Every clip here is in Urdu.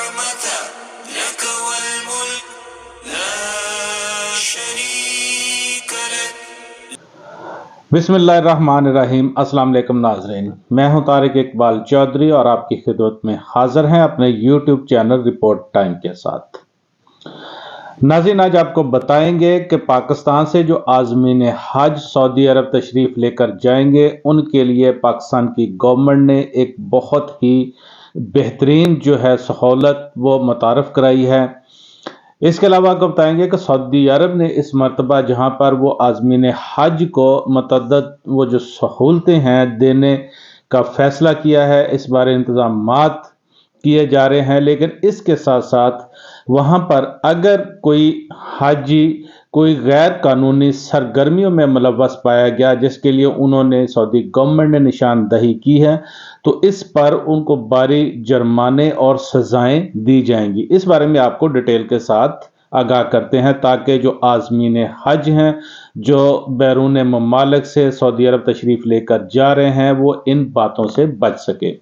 النعمة لك والملك لا شريك لك. بسم اللہ الرحمن الرحیم. السلام علیکم ناظرین، میں ہوں طارق اقبال چودھری اور آپ کی خدمت میں حاضر ہیں اپنے یوٹیوب چینل رپورٹ ٹائم کے ساتھ. ناظرین، آج آپ کو بتائیں گے کہ پاکستان سے جو عازمین حج سعودی عرب تشریف لے کر جائیں گے ان کے لیے پاکستان کی گورنمنٹ نے ایک بہت ہی بہترین جو ہے سہولت وہ متعارف کرائی ہے. اس کے علاوہ آپ کو بتائیں گے کہ سعودی عرب نے اس مرتبہ جہاں پر وہ عازمین حج کو متعدد وہ جو سہولتیں ہیں دینے کا فیصلہ کیا ہے، اس بارے انتظامات کیے جا رہے ہیں، لیکن اس کے ساتھ ساتھ وہاں پر اگر کوئی حاجی کوئی غیر قانونی سرگرمیوں میں ملوث پایا گیا جس کے لیے انہوں نے سعودی گورنمنٹ نے نشاندہی کی ہے تو اس پر ان کو بھاری جرمانے اور سزائیں دی جائیں گی. اس بارے میں آپ کو ڈیٹیل کے ساتھ آگاہ کرتے ہیں تاکہ جو عازمین حج ہیں جو بیرون ممالک سے سعودی عرب تشریف لے کر جا رہے ہیں وہ ان باتوں سے بچ سکے.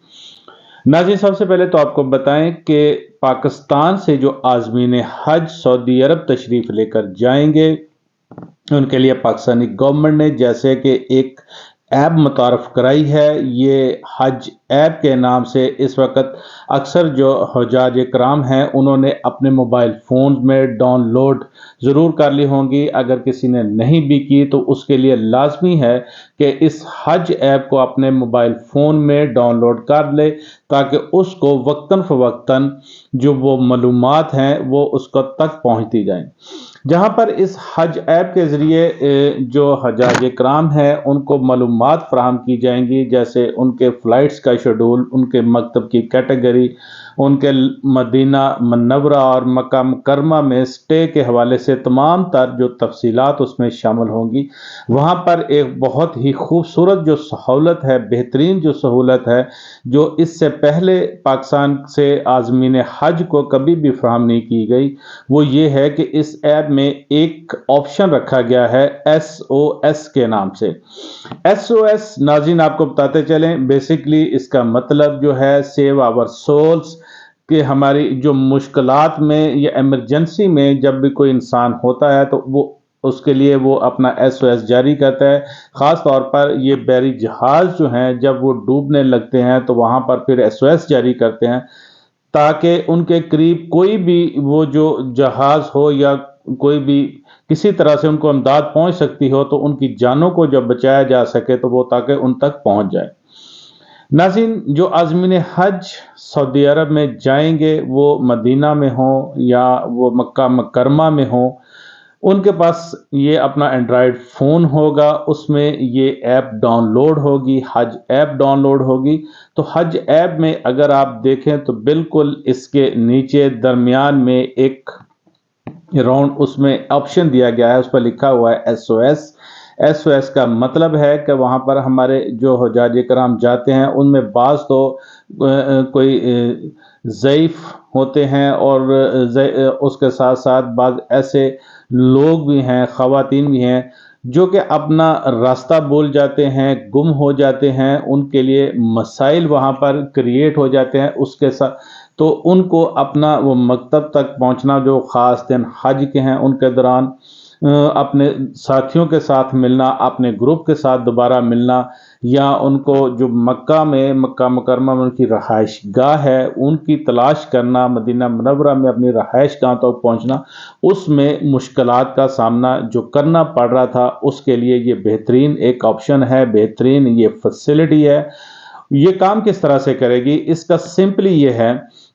ناظرین، سب سے پہلے تو آپ کو بتائیں کہ پاکستان سے جو عازمین حج سعودی عرب تشریف لے کر جائیں گے ان کے لیے پاکستانی گورنمنٹ نے جیسے کہ ایک ایپ متعارف کرائی ہے. یہ حج ایپ کے نام سے اس وقت اکثر جو حجاج کرام ہیں انہوں نے اپنے موبائل فون میں ڈاؤن لوڈ ضرور کر لی ہوں گی. اگر کسی نے نہیں بھی کی تو اس کے لیے لازمی ہے کہ اس حج ایپ کو اپنے موبائل فون میں ڈاؤن لوڈ کر لے تاکہ اس کو وقتاً فوقتاً جو وہ معلومات ہیں وہ اس کو تک پہنچتی جائیں. جہاں پر اس حج ایپ کے ذریعے جو حجاج کرام ہیں ان کو معلومات فراہم کی جائیں گی، جیسے ان کے فلائٹس کا شیڈول، ان کے مکتب کی کیٹیگری، ان کے مدینہ منورہ اور مکہ مکرمہ میں سٹے کے حوالے سے تمام تر جو تفصیلات اس میں شامل ہوں گی. وہاں پر ایک بہت ہی خوبصورت جو سہولت ہے، بہترین جو سہولت ہے جو اس سے پہلے پاکستان سے عازمین حج کو کبھی بھی فراہم نہیں کی گئی، وہ یہ ہے کہ اس ایپ میں ایک آپشن رکھا گیا ہے SOS کے نام سے. SOS ناظرین آپ کو بتاتے چلیں، بیسیکلی اس کا مطلب جو ہے سیو آور سولز، کہ ہماری جو مشکلات میں یا ایمرجنسی میں جب بھی کوئی انسان ہوتا ہے تو وہ اس کے لیے وہ اپنا SOS جاری کرتا ہے. خاص طور پر یہ بحری جہاز جو ہیں جب وہ ڈوبنے لگتے ہیں تو وہاں پر پھر SOS جاری کرتے ہیں تاکہ ان کے قریب کوئی بھی وہ جو جہاز ہو یا کوئی بھی کسی طرح سے ان کو امداد پہنچ سکتی ہو تو ان کی جانوں کو جب بچایا جا سکے تو وہ تاکہ ان تک پہنچ جائے. ناظرین، جو عازمین حج سعودی عرب میں جائیں گے وہ مدینہ میں ہوں یا وہ مکہ مکرمہ میں ہوں، ان کے پاس یہ اپنا اینڈرائیڈ فون ہوگا، اس میں یہ ایپ ڈاؤن لوڈ ہوگی، حج ایپ ڈاؤن لوڈ ہوگی. تو حج ایپ میں اگر آپ دیکھیں تو بالکل اس کے نیچے درمیان میں ایک راؤنڈ اس میں آپشن دیا گیا ہے، اس پر لکھا ہوا ہے SOS. SOS کا مطلب ہے کہ وہاں پر ہمارے جو حجاج کرام جاتے ہیں ان میں بعض تو کوئی ضعیف ہوتے ہیں اور اس کے ساتھ ساتھ بعض ایسے لوگ بھی ہیں، خواتین بھی ہیں جو کہ اپنا راستہ بھول جاتے ہیں، گم ہو جاتے ہیں، ان کے لیے مسائل وہاں پر کریٹ ہو جاتے ہیں. اس کے ساتھ تو ان کو اپنا وہ مکتب تک پہنچنا جو خاص دن حج کے ہیں ان کے دوران اپنے ساتھیوں کے ساتھ ملنا، اپنے گروپ کے ساتھ دوبارہ ملنا، یا ان کو جو مکہ مکرمہ میں ان کی رہائش گاہ ہے ان کی تلاش کرنا، مدینہ منورہ میں اپنی رہائش گاہ تک پہنچنا، اس میں مشکلات کا سامنا جو کرنا پڑ رہا تھا اس کے لیے یہ بہترین ایک آپشن ہے، بہترین یہ فیسلٹی ہے. یہ کام کس طرح سے کرے گی؟ اس کا سمپلی یہ ہے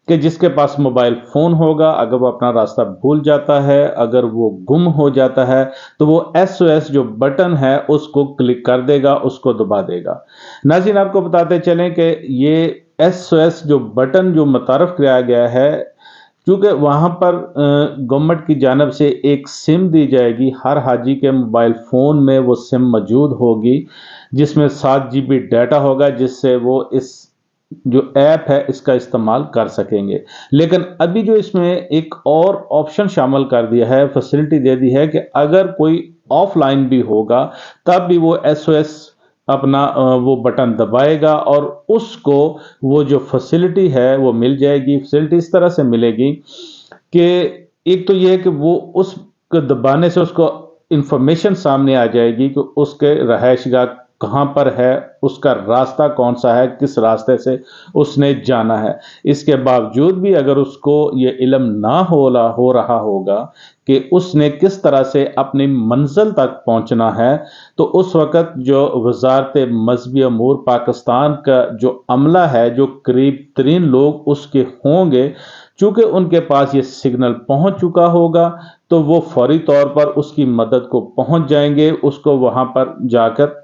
کہ جس کے پاس موبائل فون ہوگا اگر وہ اپنا راستہ بھول جاتا ہے، اگر وہ گم ہو جاتا ہے تو وہ SOS جو بٹن ہے اس کو کلک کر دے گا، اس کو دبا دے گا. ناظرین آپ کو بتاتے چلیں کہ یہ SOS جو بٹن جو متعارف کرایا گیا ہے کیونکہ وہاں پر گورنمنٹ کی جانب سے ایک سم دی جائے گی، ہر حاجی کے موبائل فون میں وہ سم موجود ہوگی جس میں 7 GB ڈیٹا ہوگا جس سے وہ اس جو ایپ ہے اس کا استعمال کر سکیں گے. لیکن ابھی جو اس میں ایک اور آپشن شامل کر دیا ہے، فیسلٹی دے دی ہے کہ اگر کوئی آف لائن بھی ہوگا تب بھی وہ SOS اپنا وہ بٹن دبائے گا اور اس کو وہ جو فیسلٹی ہے وہ مل جائے گی۔ فیسلٹی اس طرح سے ملے گی کہ ایک تو یہ ہے کہ وہ اس کو دبانے سے اس کو انفارمیشن سامنے آ جائے گی کہ اس کے رہائش گاہ کہاں پر ہے، اس کا راستہ کون سا ہے، کس راستے سے اس نے جانا ہے۔ اس کے باوجود بھی اگر اس کو یہ علم نہ ہو رہا ہوگا کہ اس نے کس طرح سے اپنی منزل تک پہنچنا ہے، تو اس وقت جو وزارت مذہبی امور پاکستان کا جو عملہ ہے، جو قریب ترین لوگ اس کے ہوں گے، چونکہ ان کے پاس یہ سگنل پہنچ چکا ہوگا تو وہ فوری طور پر اس کی مدد کو پہنچ جائیں گے، اس کو وہاں پر جا کر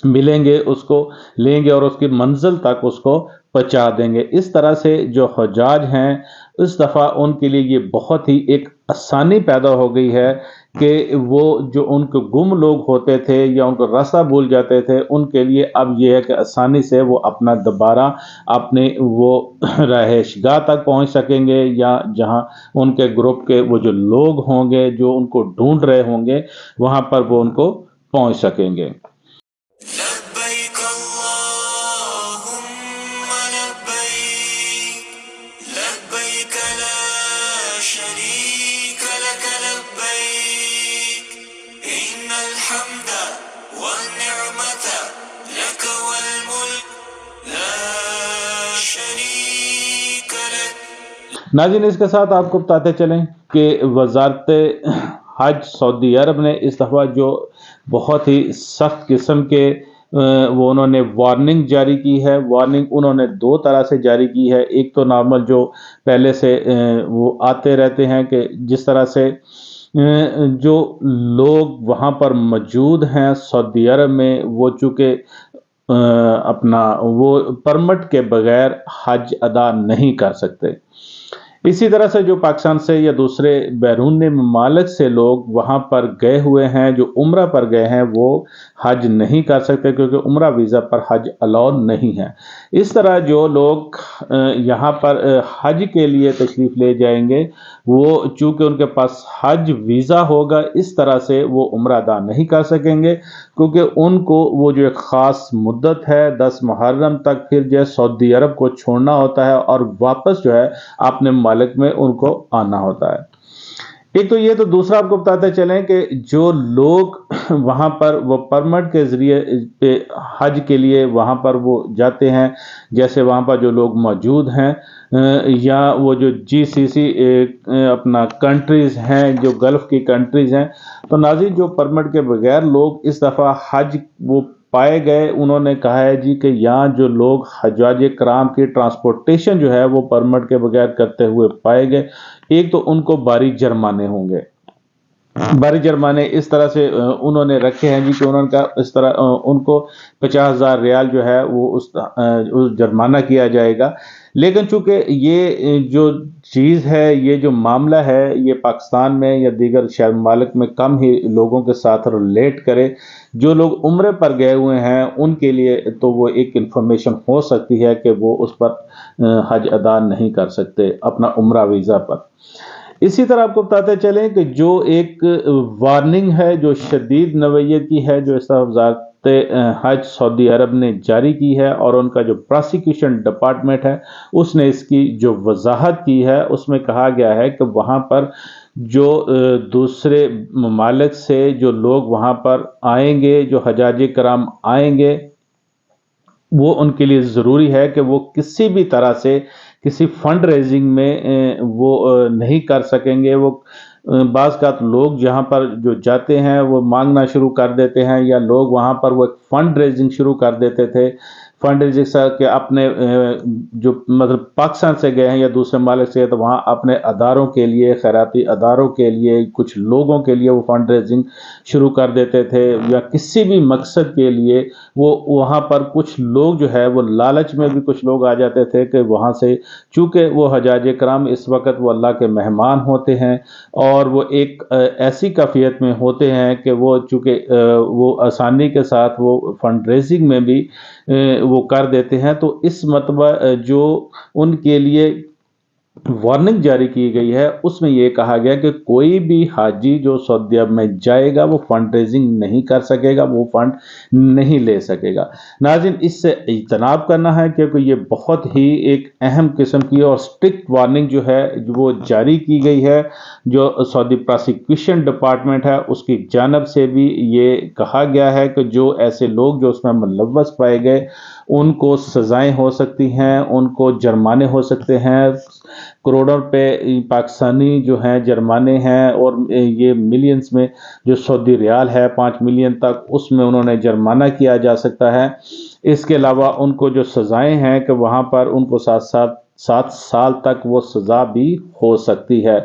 ملیں گے، اس کو لیں گے اور اس کی منزل تک اس کو پہنچا دیں گے۔ اس طرح سے جو حجاج ہیں اس دفعہ ان کے لیے یہ بہت ہی ایک آسانی پیدا ہو گئی ہے کہ وہ جو ان کے گم لوگ ہوتے تھے یا ان کو راستہ بھول جاتے تھے، ان کے لیے اب یہ ہے کہ آسانی سے وہ اپنا دوبارہ اپنے وہ رہائش گاہ تک پہنچ سکیں گے، یا جہاں ان کے گروپ کے وہ جو لوگ ہوں گے جو ان کو ڈھونڈ رہے ہوں گے وہاں پر وہ ان کو پہنچ سکیں گے۔ لبيك اللهم لبيك لبيك لا شريك لك لبيك إن الحمد والنعمة لك والملك لا شريك لك۔ ناظرین، اس کے ساتھ آپ کو بتاتے چلیں کہ وزارت حج سعودی عرب نے اس دفعہ جو بہت ہی سخت قسم کے وہ انہوں نے وارننگ جاری کی ہے۔ وارننگ انہوں نے دو طرح سے جاری کی ہے۔ ایک تو نارمل جو پہلے سے وہ آتے رہتے ہیں کہ جس طرح سے جو لوگ وہاں پر موجود ہیں سعودی عرب میں، وہ چونکہ اپنا وہ پرمٹ کے بغیر حج ادا نہیں کر سکتے۔ اسی طرح سے جو پاکستان سے یا دوسرے بیرون ممالک سے لوگ وہاں پر گئے ہوئے ہیں، جو عمرہ پر گئے ہیں، وہ حج نہیں کر سکتے کیونکہ عمرہ ویزا پر حج الاؤ نہیں ہے۔ اس طرح جو لوگ یہاں پر حج کے لیے تشریف لے جائیں گے، وہ چونکہ ان کے پاس حج ویزا ہوگا، اس طرح سے وہ عمرہ ادا نہیں کر سکیں گے کیونکہ ان کو وہ جو ایک خاص مدت ہے 10 محرم تک پھر جو ہے سعودی عرب کو چھوڑنا ہوتا ہے اور واپس جو ہے اپنے ممالک میں ان کو آنا ہوتا ہے۔ ایک تو یہ، تو دوسرا آپ کو بتاتے چلیں کہ جو لوگ وہاں پر وہ پرمٹ کے ذریعے پہ حج کے لیے وہاں پر وہ جاتے ہیں، جیسے وہاں پر جو لوگ موجود ہیں یا وہ جو جی سی سی اپنا کنٹریز ہیں، جو گلف کی کنٹریز ہیں، تو ناظرین جو پرمٹ کے بغیر لوگ اس دفعہ حج وہ پائے گئے، انہوں نے کہا ہے جی کہ یہاں جو لوگ حجاج کرام کی ٹرانسپورٹیشن جو ہے وہ پرمٹ کے بغیر کرتے ہوئے پائے گئے، ایک تو ان کو بھاری جرمانے ہوں گے۔ بھاری جرمانے اس طرح سے انہوں نے رکھے ہیں جی کہ انہوں نے کہا اس طرح ان کو 50,000 ریال جو ہے وہ اس جرمانہ کیا جائے گا۔ لیکن چونکہ یہ جو چیز ہے، یہ جو معاملہ ہے، یہ پاکستان میں یا دیگر شاید ممالک میں کم ہی لوگوں کے ساتھ ریلیٹ کرے۔ جو لوگ عمرے پر گئے ہوئے ہیں ان کے لیے تو وہ ایک انفارمیشن ہو سکتی ہے کہ وہ اس پر حج ادا نہیں کر سکتے اپنا عمرہ ویزا پر۔ اسی طرح آپ کو بتاتے چلیں کہ جو ایک وارننگ ہے جو شدید نوعیت کی ہے، جو اس طرح وزارت حج سعودی عرب نے جاری کی ہے، اور ان کا جو پراسیکیوشن ڈپارٹمنٹ ہے اس نے اس کی جو وضاحت کی ہے، اس میں کہا گیا ہے کہ وہاں پر جو دوسرے ممالک سے جو لوگ وہاں پر آئیں گے، جو حجاج کرام آئیں گے، وہ ان کے لیے ضروری ہے کہ وہ کسی بھی طرح سے کسی فنڈ ریزنگ میں وہ نہیں کر سکیں گے۔ وہ بعض کا لوگ جہاں پر جو جاتے ہیں وہ مانگنا شروع کر دیتے ہیں، یا لوگ وہاں پر وہ فنڈ ریزنگ شروع کر دیتے تھے، فنڈ ریزنگ کہ اپنے جو مطلب پاکستان سے گئے ہیں یا دوسرے ممالک سے، تو وہاں اپنے اداروں کے لیے، خیراتی اداروں کے لیے، کچھ لوگوں کے لیے وہ فنڈ ریزنگ شروع کر دیتے تھے، یا کسی بھی مقصد کے لیے وہ وہاں پر کچھ لوگ جو ہے وہ لالچ میں بھی کچھ لوگ آ جاتے تھے کہ وہاں سے، چونکہ وہ حجاج کرام اس وقت وہ اللہ کے مہمان ہوتے ہیں اور وہ ایک ایسی کیفیت میں ہوتے ہیں کہ وہ چونکہ وہ آسانی کے ساتھ وہ فنڈ ریزنگ میں بھی وہ کر دیتے ہیں، تو اس مرتبہ جو ان کے لیے وارننگ جاری کی گئی ہے اس میں یہ کہا گیا کہ کوئی بھی حاجی جو سعودی عرب میں جائے گا وہ فنڈ ریزنگ نہیں کر سکے گا، وہ فنڈ نہیں لے سکے گا۔ ناظرین، اس سے اجتناب کرنا ہے کیونکہ یہ بہت ہی ایک اہم قسم کی اور سٹرکٹ وارننگ جو ہے وہ جاری کی گئی ہے، جو سعودی پراسیکیوشن ڈپارٹمنٹ ہے اس کی جانب سے بھی یہ کہا گیا ہے کہ جو ایسے لوگ جو اس میں ملوث پائے گئے ان کو سزائیں ہو سکتی ہیں، ان کو جرمانے ہو سکتے ہیں، کروڑوں روپے پاکستانی جو ہیں جرمانے ہیں، اور یہ ملینز میں جو سعودی ریال ہے 5 ملین تک اس میں انہوں نے جرمانہ کیا جا سکتا ہے۔ اس کے علاوہ ان کو جو سزائیں ہیں کہ وہاں پر ان کو 7 سال تک وہ سزا بھی ہو سکتی ہے۔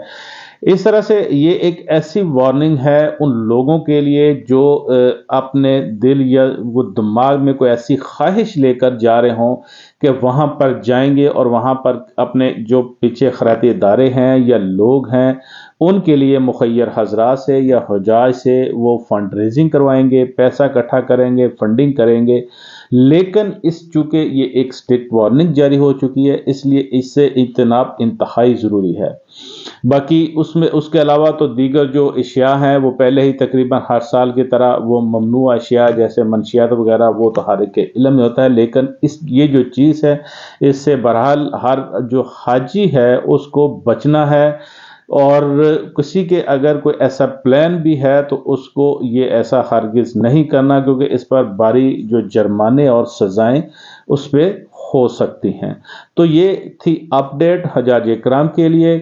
اس طرح سے یہ ایک ایسی وارننگ ہے ان لوگوں کے لیے جو اپنے دل یا وہ دماغ میں کوئی ایسی خواہش لے کر جا رہے ہوں کہ وہاں پر جائیں گے اور وہاں پر اپنے جو پیچھے خیراتی ادارے ہیں یا لوگ ہیں ان کے لیے مخیر حضرات سے یا حجاج سے وہ فنڈ ریزنگ کروائیں گے، پیسہ اکٹھا کریں گے، فنڈنگ کریں گے، لیکن چونکہ یہ ایک سٹرکٹ وارننگ جاری ہو چکی ہے اس لیے اس سے اجتناب انتہائی ضروری ہے۔ باقی اس کے علاوہ تو دیگر جو اشیاء ہیں وہ پہلے ہی تقریباً ہر سال کی طرح وہ ممنوع اشیاء جیسے منشیات وغیرہ وہ تو ہر ایک کے علم میں ہوتا ہے، لیکن یہ جو چیز ہے اس سے بہرحال ہر جو حاجی ہے اس کو بچنا ہے، اور کسی کے اگر کوئی ایسا پلان بھی ہے تو اس کو یہ ایسا ہرگز نہیں کرنا کیونکہ اس پر بھاری جو جرمانے اور سزائیں اس پہ ہو سکتی ہیں۔ تو یہ تھی اپڈیٹ حجاج کرام کے لیے۔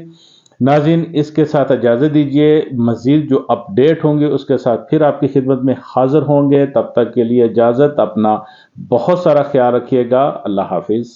ناظرین، اس کے ساتھ اجازت دیجیے، مزید جو اپڈیٹ ہوں گے اس کے ساتھ پھر آپ کی خدمت میں حاضر ہوں گے۔ تب تک کے لیے اجازت، اپنا بہت سارا خیال رکھیے گا۔ اللہ حافظ۔